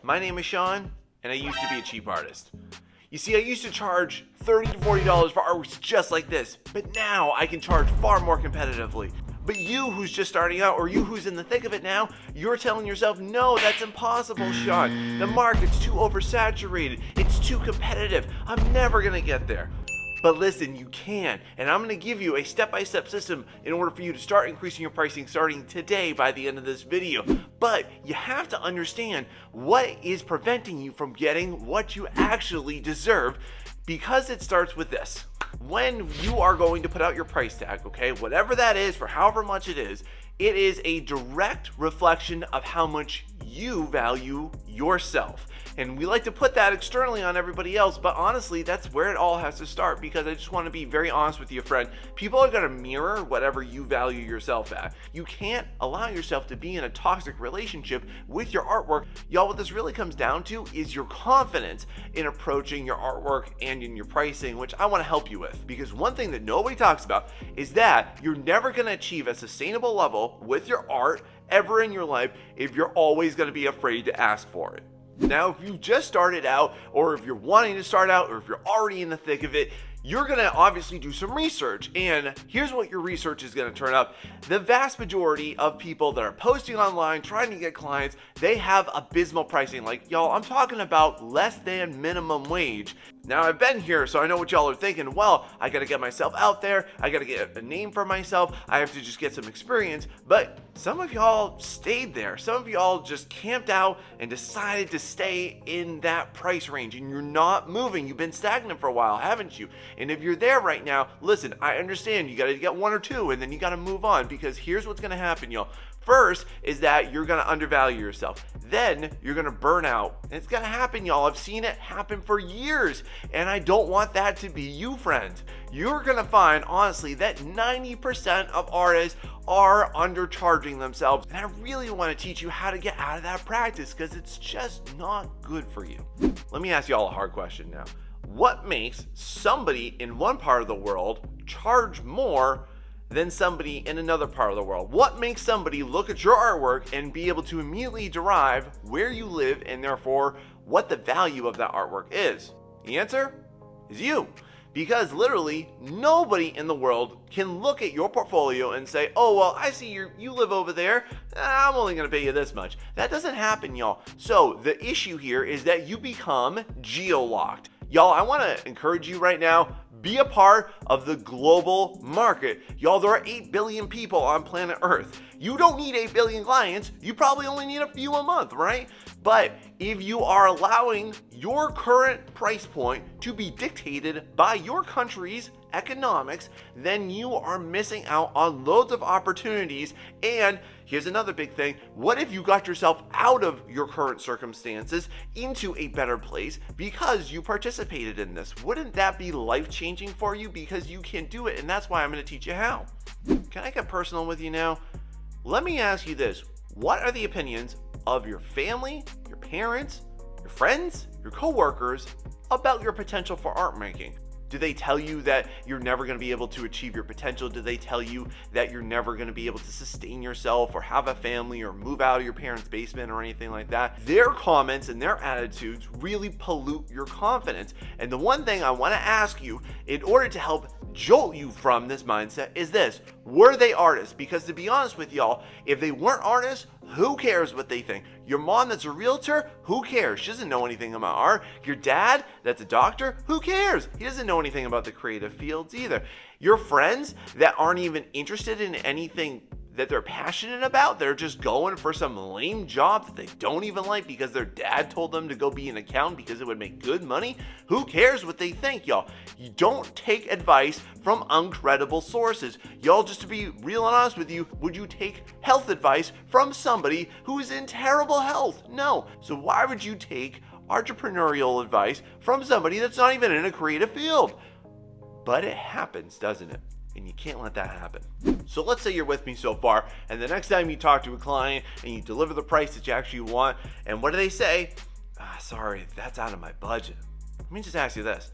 My name is Sean, and I used to be a cheap artist. You see, I used to charge $30 to $40 for artworks just like this, but now I can charge far more competitively. But you who's just starting out, or you who's in the thick of it now, you're telling yourself, no, that's impossible, Sean. The market's too oversaturated. It's too competitive. I'm never gonna get there. But listen, you can, and I'm gonna give you a step-by-step system in order for you to start increasing your pricing starting today by the end of this video. But you have to understand what is preventing you from getting what you actually deserve, because it starts with this. When you are going to put out your price tag, okay, whatever that is, for however much it is a direct reflection of how much you value yourself. And we like to put that externally on everybody else, but honestly, that's where it all has to start, because I just want to be very honest with you, friend. People are going to mirror whatever you value yourself at. You can't allow yourself to be in a toxic relationship with your artwork. Y'all, what this really comes down to is your confidence in approaching your artwork and in your pricing, which I want to help you with. Because one thing that nobody talks about is that you're never going to achieve a sustainable level with your art ever in your life if you're always going to be afraid to ask for it. Now, if you've just started out, or if you're wanting to start out, or if you're already in the thick of it, you're gonna obviously do some research, and here's what your research is gonna turn up. The vast majority of people that are posting online, trying to get clients, they have abysmal pricing. Like, y'all, I'm talking about less than minimum wage. Now, I've been here, so I know what y'all are thinking. Well, I gotta get myself out there, I gotta get a name for myself, I have to just get some experience. But some of y'all stayed there. Some of y'all just camped out and decided to stay in that price range, and you're not moving. You've been stagnant for a while, haven't you? And if you're there right now, listen, I understand you gotta get one or two, and then you gotta move on, because here's what's gonna happen, y'all. First is that you're gonna undervalue yourself. Then you're gonna burn out. And it's gonna happen, y'all. I've seen it happen for years, and I don't want that to be you, friend. You're gonna find, honestly, that 90% of artists are undercharging themselves. And I really wanna teach you how to get out of that practice, because it's just not good for you. Let me ask y'all a hard question now. What makes somebody in one part of the world charge more than somebody in another part of the world? What makes somebody look at your artwork and be able to immediately derive where you live, and therefore what the value of that artwork is? The answer is you. Because literally nobody in the world can look at your portfolio and say, oh, well, I see you live over there, I'm only gonna pay you this much. That doesn't happen, y'all. So the issue here is that you become geo-locked. Y'all, I wanna encourage you right now, be a part of the global market. Y'all, there are 8 billion people on planet Earth. You don't need 8 billion clients. You probably only need a few a month, right? But if you are allowing your current price point to be dictated by your country's economics, then you are missing out on loads of opportunities. And here's another big thing. What if you got yourself out of your current circumstances into a better place because you participated in this? Wouldn't that be life-changing for you? Because you can do it, and that's why I'm going to teach you how. Can I get personal with you now? Let me ask you this. What are the opinions of your family, your parents, your friends, your coworkers about your potential for art making? Do they tell you that you're never going to be able to achieve your potential? Do they tell you that you're never going to be able to sustain yourself or have a family or move out of your parents' basement or anything like that? Their comments and their attitudes really pollute your confidence. And the one thing I want to ask you in order to help jolt you from this mindset is this: were they artists? Because to be honest with y'all, if they weren't artists, who cares what they think? Your mom that's a realtor, who cares? She doesn't know anything about art. Your dad that's a doctor, who cares? He doesn't know anything about the creative fields either. Your friends that aren't even interested in anything that they're passionate about, they're just going for some lame job that they don't even like because their dad told them to go be an accountant because it would make good money. Who cares what they think, y'all? You don't take advice from uncredible sources. Y'all, just to be real and honest with you, would you take health advice from somebody who is in terrible health? No. So why would you take entrepreneurial advice from somebody that's not even in a creative field? But it happens, doesn't it? And you can't let that happen. So let's say you're with me so far, and the next time you talk to a client and you deliver the price that you actually want, and what do they say? Sorry, that's out of my budget. Let me just ask you this.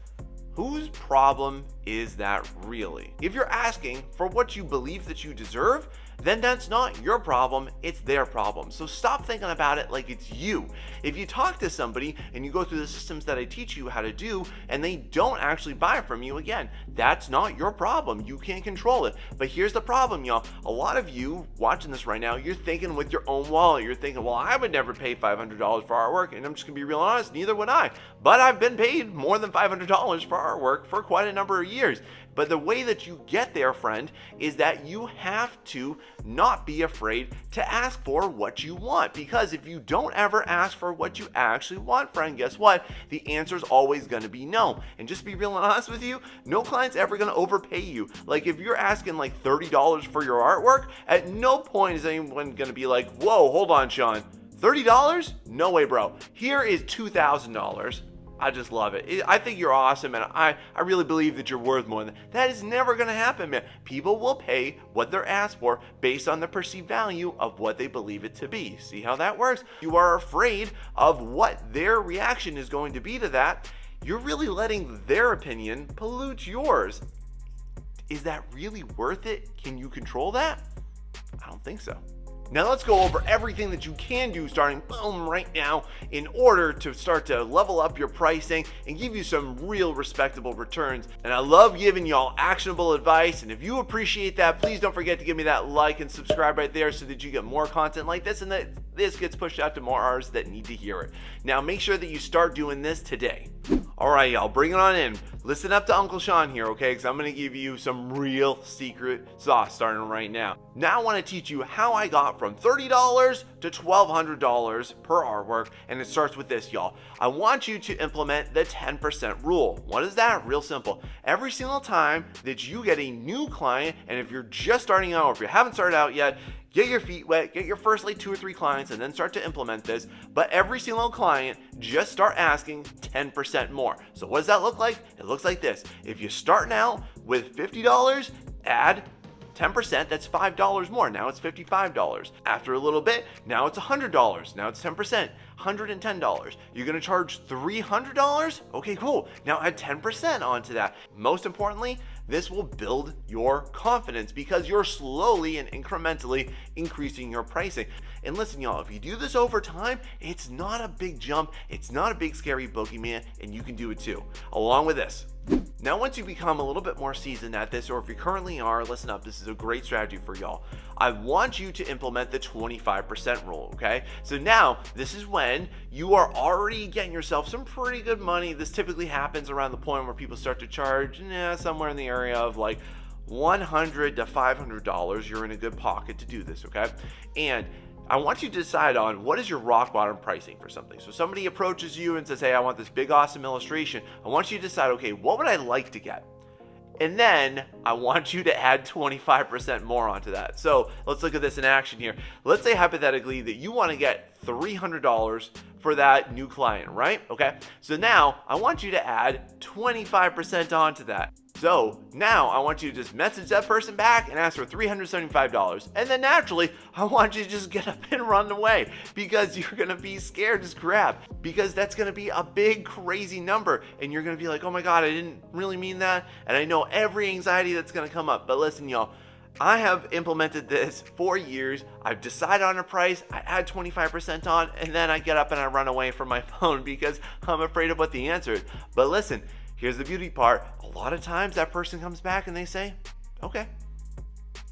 Whose problem is that really? If you're asking for what you believe that you deserve, then that's not your problem, it's their problem. So stop thinking about it like it's you. If you talk to somebody and you go through the systems that I teach you how to do and they don't actually buy from you, again, that's not your problem. You can't control it. But here's the problem, y'all. A lot of you watching this right now, you're thinking with your own wallet. You're thinking, well, I would never pay $500 for artwork, and I'm just gonna be real honest, neither would I. But I've been paid more than $500 for artwork for quite a number of years. But the way that you get there, friend, is that you have to not be afraid to ask for what you want. Because if you don't ever ask for what you actually want, friend, guess what? The answer is always going to be no. And just to be real and honest with you, no client's ever going to overpay you. Like if you're asking like $30 for your artwork, at no point is anyone going to be like, whoa, hold on, Sean. $30? No way, bro. Here is $2,000. I just love it. I think you're awesome, and I really believe that you're worth more than that. That is never going to happen, man. People will pay what they're asked for based on the perceived value of what they believe it to be. See how that works? You are afraid of what their reaction is going to be to that. You're really letting their opinion pollute yours. Is that really worth it? Can you control that? I don't think so. Now let's go over everything that you can do starting boom right now in order to start to level up your pricing and give you some real respectable returns. And I love giving y'all actionable advice, and if you appreciate that, please don't forget to give me that like and subscribe right there so that you get more content like this and that this gets pushed out to more artists that need to hear it. Now make sure that you start doing this today. All right, y'all, bring it on in. Listen up to Uncle Sean here, okay? Because I'm going to give you some real secret sauce starting right now. Now I want to teach you how I got from $30 to $1,200 per artwork, and it starts with this, y'all. I want you to implement the 10% rule. What is that? Real simple. Every single time that you get a new client, and if you're just starting out or if you haven't started out yet, get your feet wet, get your first like 2 or 3 clients, and then start to implement this. But every single client, just start asking 10% more. So what does that look like? It looks like this. If you start now with $50, add 10%, that's $5 more. Now it's $55. After a little bit, now it's $100. Now it's 10%, $110. You're gonna charge $300? Okay, cool. Now add 10% onto that. Most importantly, this will build your confidence because you're slowly and incrementally increasing your pricing. And listen, y'all, if you do this over time, it's not a big jump, it's not a big scary boogeyman, and you can do it too. Along with this. Now, once you become a little bit more seasoned at this, or if you currently are, listen up, this is a great strategy for y'all. I want you to implement the 25% rule, okay? So now, this is when you are already getting yourself some pretty good money. This typically happens around the point where people start to charge somewhere in the area of like $100 to $500. You're in a good pocket to do this, okay? And I want you to decide on what is your rock bottom pricing for something. So somebody approaches you and says, hey, I want this big awesome illustration. I want you to decide, okay, what would I like to get? And then I want you to add 25% more onto that. So let's look at this in action here. Let's say hypothetically that you want to get $300 for that new client, right? Okay, so now I want you to add 25% onto that. So now I want you to just message that person back and ask for $375. And then naturally, I want you to just get up and run away because you're going to be scared to grab, because that's going to be a big, crazy number. And you're going to be like, oh my God, I didn't really mean that. And I know every anxiety that's going to come up. But listen, y'all, I have implemented this for years. I've decided on a price, I add 25% on, and then I get up and I run away from my phone because I'm afraid of what the answer is. But listen, here's the beauty part. A lot of times that person comes back and they say, okay.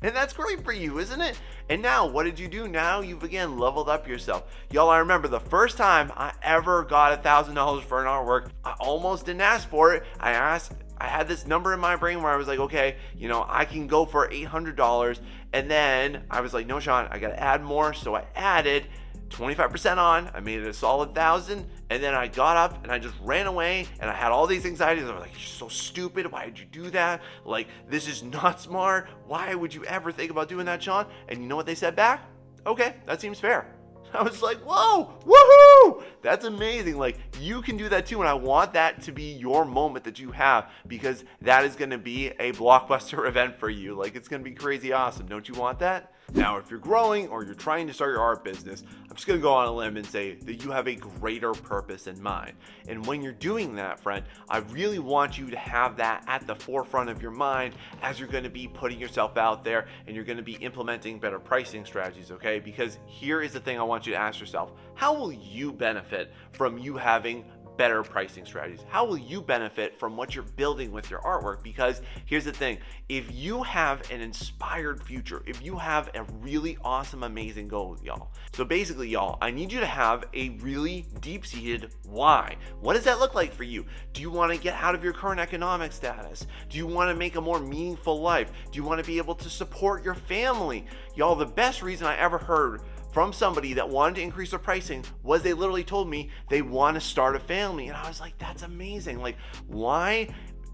And that's great for you, isn't it? And now what did you do? Now you've again leveled up yourself. Y'all, I remember the first time I ever got $1,000 for an artwork, I almost didn't ask for it. I had this number in my brain where I was like, okay, you know, I can go for $800. And then I was like, no, Sean, I got to add more. So I added 25% on, I made it a solid 1,000, and then I got up and I just ran away, and I had all these anxieties. I was like, you're so stupid, why did you do that? Like, this is not smart, why would you ever think about doing that, Sean? And you know what they said back? Okay, that seems fair. I was like, whoa, woohoo, that's amazing. Like, you can do that too, and I want that to be your moment that you have, because that is going to be a blockbuster event for you. Like, it's going to be crazy awesome. Don't you want that? Now, if you're growing or you're trying to start your art business, I'm just going to go on a limb and say that you have a greater purpose in mind. And when you're doing that, friend, I really want you to have that at the forefront of your mind as you're going to be putting yourself out there and you're going to be implementing better pricing strategies, okay? Because here is the thing I want you to ask yourself. How will you benefit from you having better pricing strategies? How will you benefit from what you're building with your artwork? Because here's the thing, if you have an inspired future, if you have a really awesome, amazing goal, y'all. So basically, y'all, I need you to have a really deep-seated why. What does that look like for you? Do you want to get out of your current economic status? Do you want to make a more meaningful life? Do you want to be able to support your family? Y'all, the best reason I ever heard from somebody that wanted to increase their pricing was they literally told me they want to start a family. And I was like, that's amazing. Like, why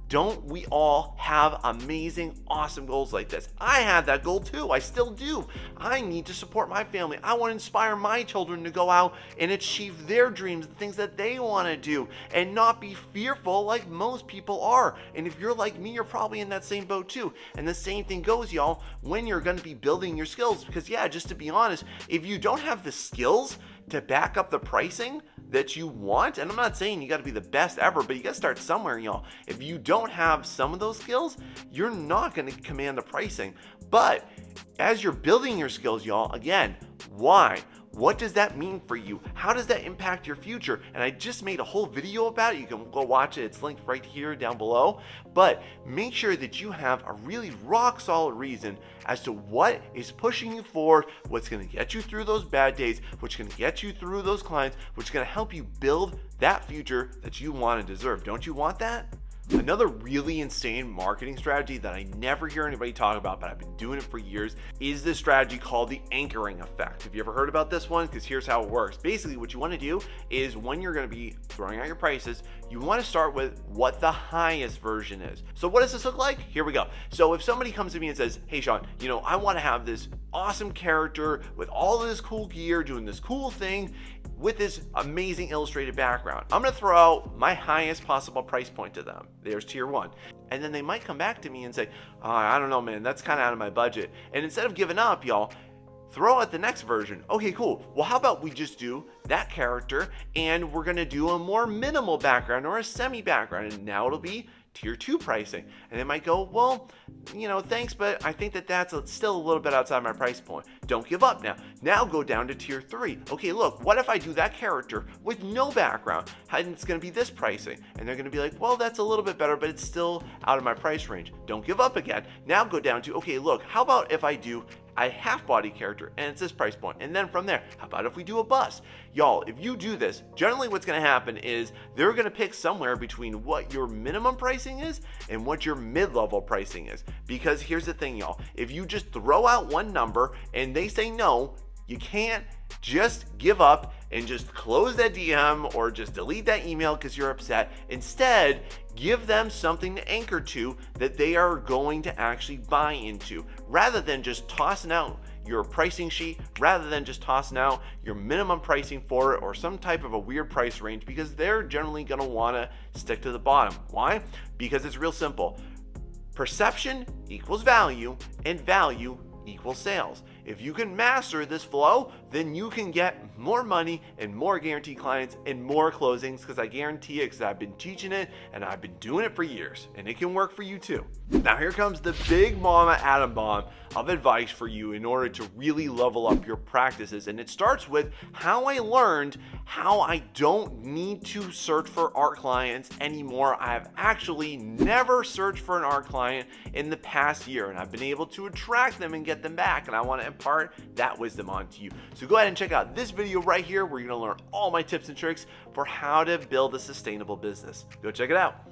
don't we all have amazing, awesome goals like this? I had that goal too. I still do. I need to support my family. I want to inspire my children to go out and achieve their dreams, the things that they want to do, and not be fearful like most people are. And if you're like me, you're probably in that same boat too. And the same thing goes, y'all, when you're going to be building your skills. Because yeah, just to be honest, if you don't have the skills to back up the pricing that you want, and I'm not saying you got to be the best ever, but you got to start somewhere, y'all. If you don't have some of those skills, you're not going to command the pricing. But as you're building your skills, y'all, again, why? What does that mean for you? How does that impact your future? And I just made a whole video about it. You can go watch it. It's linked right here down below. But make sure that you have a really rock solid reason as to what is pushing you forward, what's going to get you through those bad days, what's going to get you through those clients, what's going to help you build that future that you want and deserve. Don't you want that? Another really insane marketing strategy that I never hear anybody talk about, but I've been doing it for years, is this strategy called the anchoring effect. Have you ever heard about this one? Because here's how it works. Basically, what you want to do is when you're going to be throwing out your prices, you want to start with what the highest version is. So what does this look like? Here we go. So if somebody comes to me and says, hey, Sean, I want to have this awesome character with all of this cool gear, doing this cool thing, with this amazing illustrated background, I'm going to throw out my highest possible price point to them. There's tier 1. And then they might come back to me and say, I don't know, man, that's kind of out of my budget. And instead of giving up, y'all, throw out the next version. Okay, cool. Well, how about we just do that character and we're going to do a more minimal background or a semi background, and now it'll be tier 2 pricing. And they might go, well, thanks, but I think that's still a little bit outside my price point. Don't give up now. Now go down to tier 3. Okay, look, what if I do that character with no background? And it's going to be this pricing. And they're going to be like, well, that's a little bit better, but it's still out of my price range. Don't give up again. Now go down to, okay, look, how about if I do a half body character and it's this price point, and then from there, how about if we do a bust? Y'all, if you do this, generally what's going to happen is they're going to pick somewhere between what your minimum pricing is and what your mid-level pricing is. Because here's the thing, y'all, if you just throw out one number and they say no, you can't just give up and just close that DM or just delete that email because you're upset. Instead, give them something to anchor to that they are going to actually buy into, rather than just tossing out your pricing sheet, rather than just tossing out your minimum pricing for it or some type of a weird price range, because they're generally going to want to stick to the bottom. Why? Because it's real simple. Perception equals value, and value equals sales. If you can master this flow, then you can get more money and more guaranteed clients and more closings, because I guarantee it, because I've been teaching it and I've been doing it for years, and it can work for you too. Now here comes the big mama atom bomb of advice for you in order to really level up your practices, and it starts with how I learned how I don't need to search for art clients anymore. I've actually never searched for an art client in the past year, and I've been able to attract them and get them back, and I want to impart that wisdom onto you. So go ahead and check out this video right here where you're going to learn all my tips and tricks for how to build a sustainable business. Go check it out.